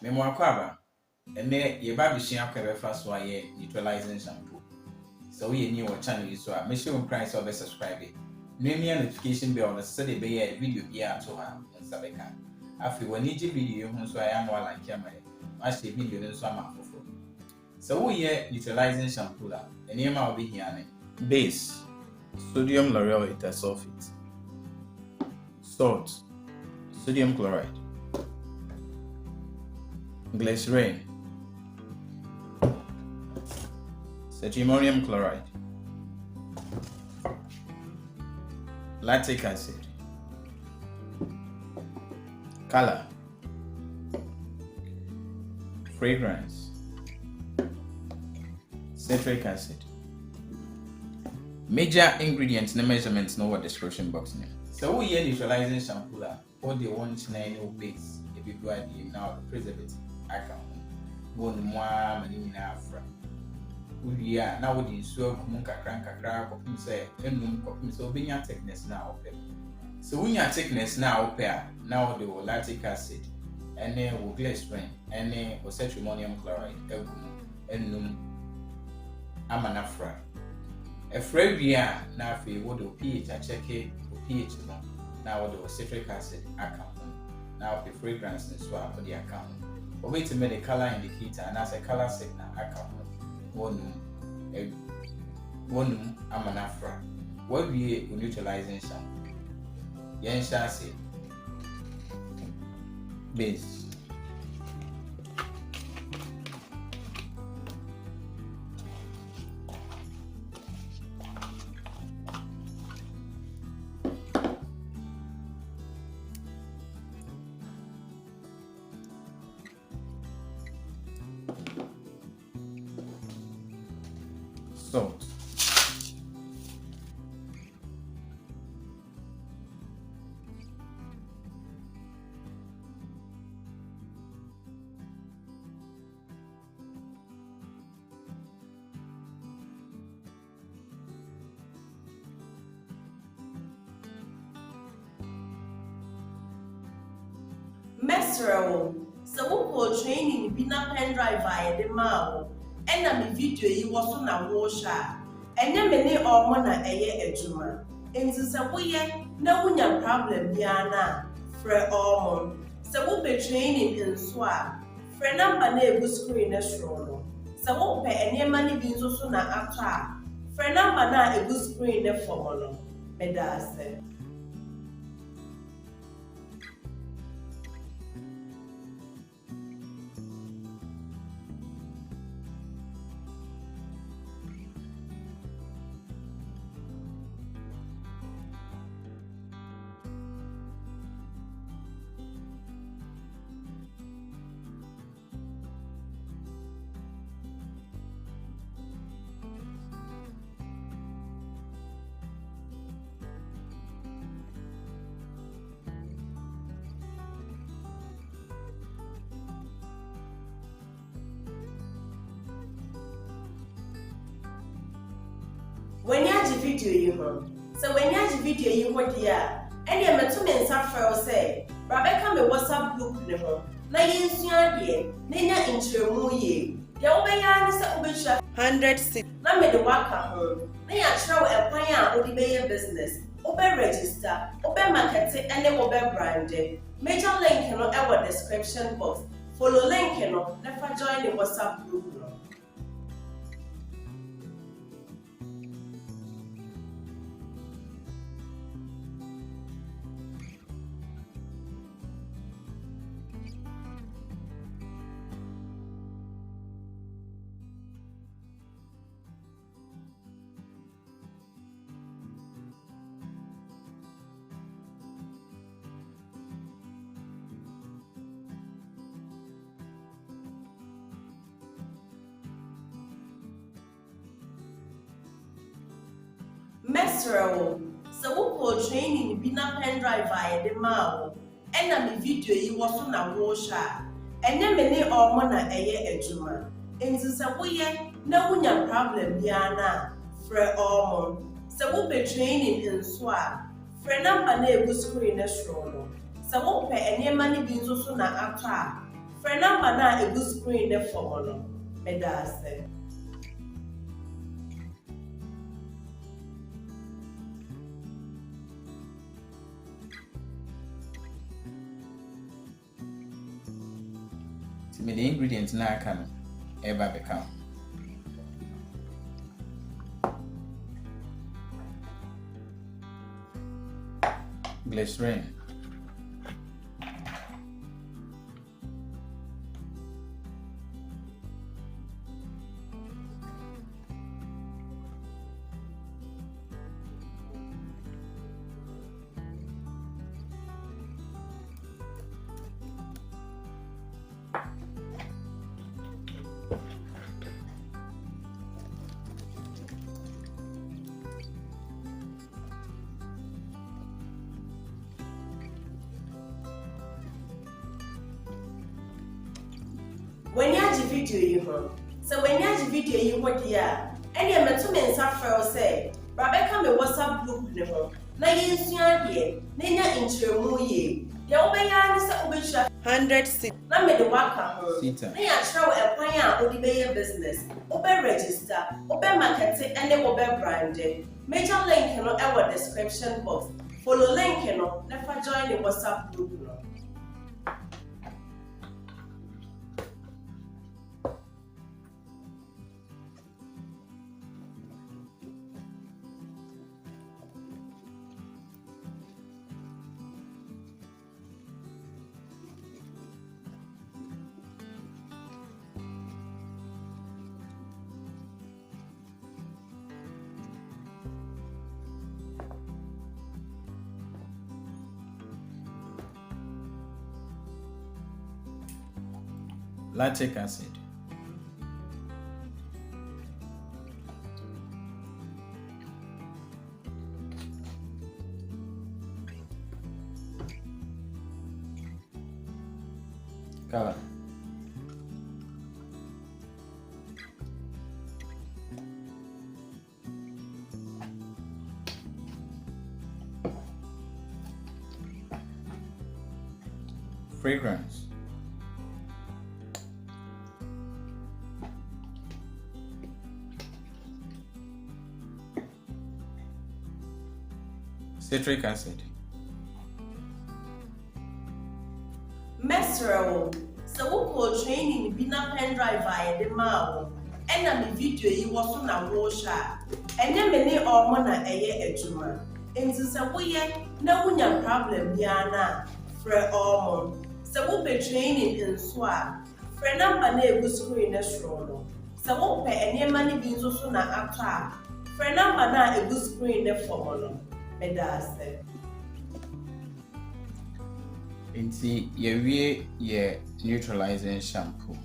Memoakwaba, and there your baby share first why neutralizing shampoo. So we new channel is so make sure price or subscribe it. Name me a notification bell on the study by a video here to her on Sabeka. After when each video so I am while I camera. I see video in summer for. So we neutralizing shampoo and name will be here. Base sodium lauryl sulfate. Salt sodium chloride. Glycerin, cetrimonium chloride, lactic acid, color, fragrance, citric acid. Major ingredients and measurements no description box. So we neutralizing shampoo all the one no base if you go at the now preservative. Account one more money afra. We are now with the so kakra copy say, and copy so being your thickness now. So when your thickness now pair now the lactic acid and then will glycerin and then will cetrimonium chloride and amanafra. A frabia now for what the pH I check it pH now the citric acid account now the fragrance and swap for the account. Wait to make a color indicator and as a color signal account one amanafra. What we neutralizing shampoo? Yen shasi base. Salt. Mesro, so we training bina pen drive via the mao. And a video you was on a washer. And then many or more a year a juma. And this a way, no one problem, Diana, Fre Ormond. So we be training in swap. Fre number neighbor screen a stroll. So we pay any money being so soon after. Fre number na a good screen a formula. Medase. When you have the video you home, so when you have the video you want here, and you met 2 men suffer say, Rebecca me WhatsApp group ne home. Na yin sua de, na nya intremu ye. Ye obeya ne se obehua 106. Na me de waka home. Na ya kyerɛw ɛkwan a odi bɛyɛ business. Obe register, obe market ene obe brand. Major link no ɛwɔ description box. Follow link no, never join the WhatsApp group no. Mesro, so we training bina pen drive via the mao. And a video you was on a washer. And then many or more a year a juma. And this a way, no one problem, Diana, Fre Ormond. So we be training in swap. Fre number neighbor screen a stroll. So we pay any money being so soon after. frɛ number na egu screen ne fɔm no meda ase. The ingredients now can ever become glycerin, When you have the video you have, so when you have the video you want here, and you met 2 men suffer say, Rebecca me WhatsApp group ne ho. Na yensua de, na nya intremu ye. Ya obeya ni se obehia 100 na me de waka ho. Na ya kyerɛw ɛkwan a odi bɛyɛ business. Obe register, obe market and obe brand. Major link no ɛwɔ description box. Follow link no, na fa join the WhatsApp group no. lactic acid, color, fragrance, citric acid, Mesro, so who training be na pen drive via the mouth, and na me video you was na washa, and then many or mona eye ejuma. And since we na wunya problem yana, fre ormon, so who be training in swap, fre number na egu screen na strono, so who pay any money being so na after, fre number na egu screen na formono. Medase. Inti yewie ye neutralizing shampoo.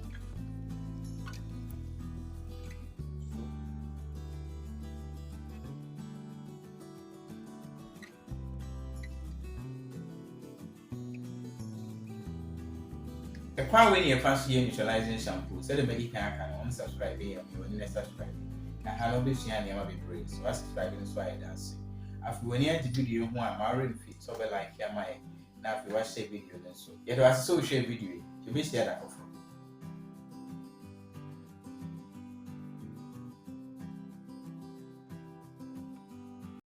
A kwa when you first year neutralizing shampoo, say the medical can on subscribe here, you will subscribe. I have no business and never be brave, so I subscribe in so I dance. After when you have the video, who am already fit, so like my now if you watch the video, then so. Yet, I so share video, you be shared that